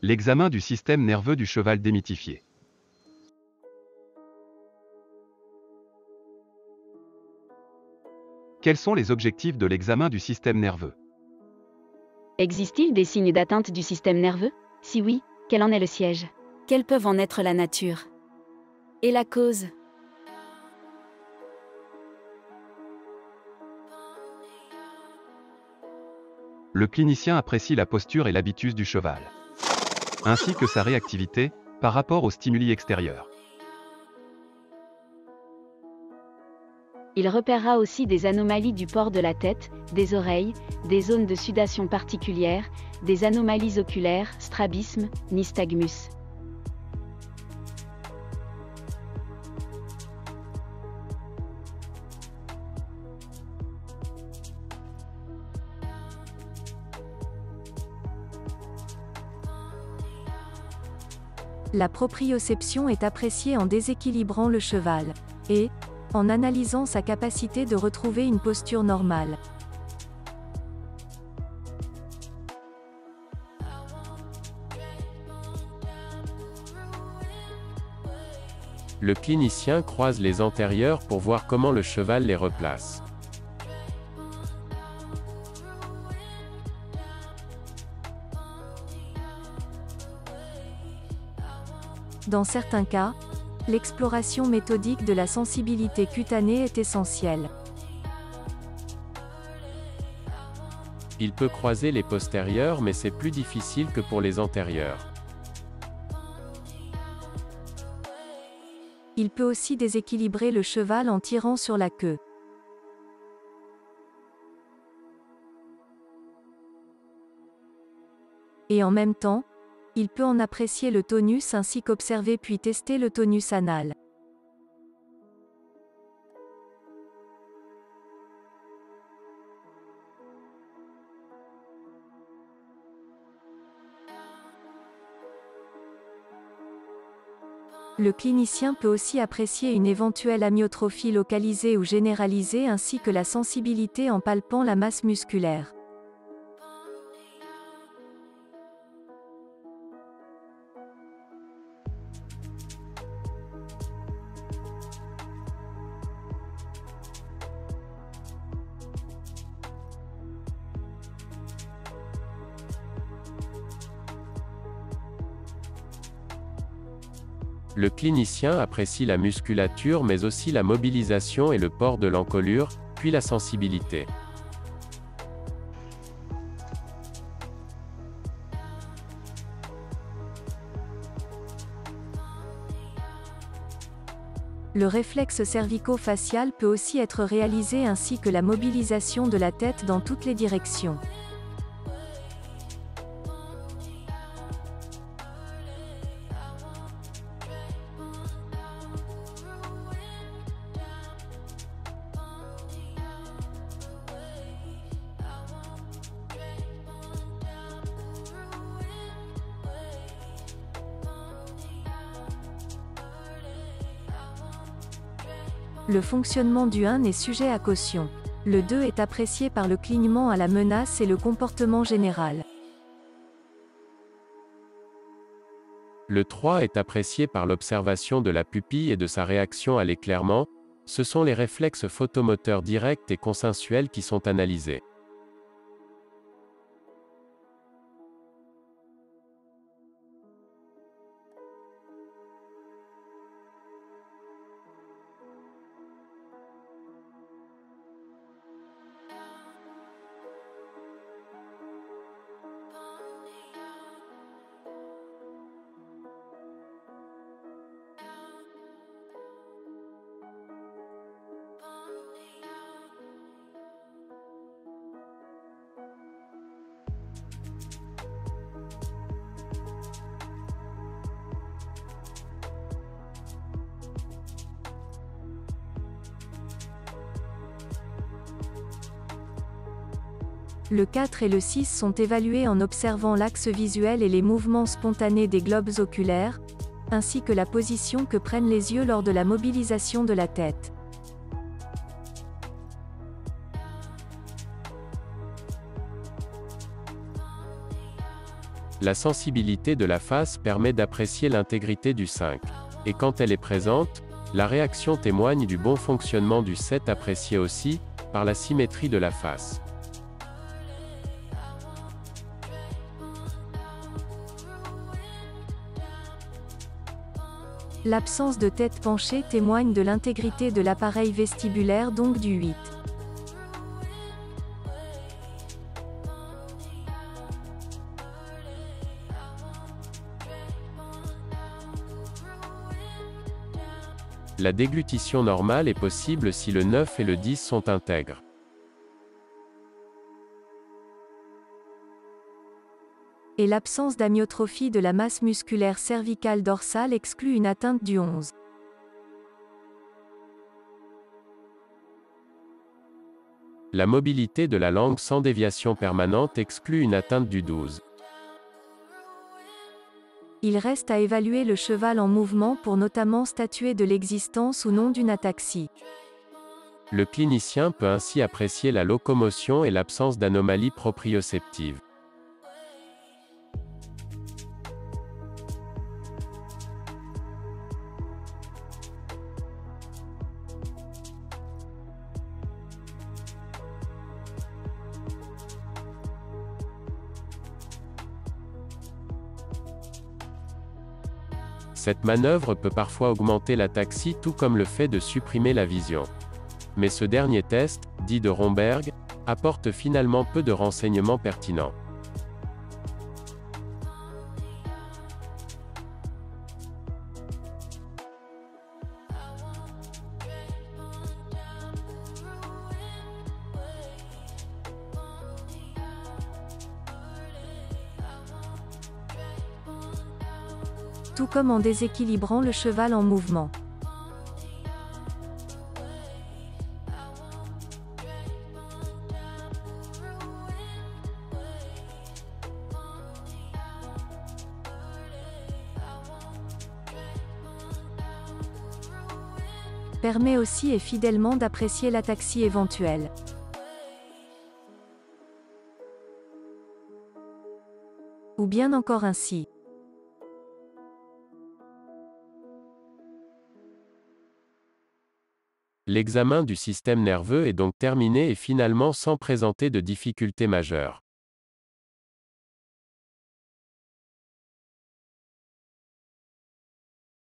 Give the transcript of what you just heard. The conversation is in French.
L'examen du système nerveux du cheval démythifié. Quels sont les objectifs de l'examen du système nerveux? Existe-t-il des signes d'atteinte du système nerveux? Si oui, quel en est le siège? Quelle peuvent en être la nature? Et la cause? Le clinicien apprécie la posture et l'habitus du cheval, ainsi que sa réactivité par rapport aux stimuli extérieurs. Il repérera aussi des anomalies du port de la tête, des oreilles, des zones de sudation particulières, des anomalies oculaires, strabisme, nystagmus. La proprioception est appréciée en déséquilibrant le cheval et en analysant sa capacité de retrouver une posture normale. Le clinicien croise les antérieurs pour voir comment le cheval les replace. Dans certains cas, l'exploration méthodique de la sensibilité cutanée est essentielle. Il peut croiser les postérieurs mais c'est plus difficile que pour les antérieurs. Il peut aussi déséquilibrer le cheval en tirant sur la queue. Et en même temps, il peut en apprécier le tonus ainsi qu'observer puis tester le tonus anal. Le clinicien peut aussi apprécier une éventuelle amyotrophie localisée ou généralisée ainsi que la sensibilité en palpant la masse musculaire. Le clinicien apprécie la musculature mais aussi la mobilisation et le port de l'encolure, puis la sensibilité. Le réflexe cervico-facial peut aussi être réalisé ainsi que la mobilisation de la tête dans toutes les directions. Le fonctionnement du 1 est sujet à caution. Le 2 est apprécié par le clignement à la menace et le comportement général. Le 3 est apprécié par l'observation de la pupille et de sa réaction à l'éclairement. Ce sont les réflexes photomoteurs directs et consensuels qui sont analysés. Le 4 et le 6 sont évalués en observant l'axe visuel et les mouvements spontanés des globes oculaires, ainsi que la position que prennent les yeux lors de la mobilisation de la tête. La sensibilité de la face permet d'apprécier l'intégrité du 5. Et quand elle est présente, la réaction témoigne du bon fonctionnement du 7 apprécié aussi, par la symétrie de la face. L'absence de tête penchée témoigne de l'intégrité de l'appareil vestibulaire, donc du 8. La déglutition normale est possible si le 9 et le 10 sont intègres. Et l'absence d'amyotrophie de la masse musculaire cervicale dorsale exclut une atteinte du 11. La mobilité de la langue sans déviation permanente exclut une atteinte du 12. Il reste à évaluer le cheval en mouvement pour notamment statuer de l'existence ou non d'une ataxie. Le clinicien peut ainsi apprécier la locomotion et l'absence d'anomalies proprioceptives. Cette manœuvre peut parfois augmenter l'ataxie tout comme le fait de supprimer la vision. Mais ce dernier test, dit de Romberg, apporte finalement peu de renseignements pertinents. Tout comme en déséquilibrant le cheval en mouvement. Permet aussi et fidèlement d'apprécier l'ataxie éventuelle. Ou bien encore ainsi. L'examen du système nerveux est donc terminé et finalement sans présenter de difficultés majeures.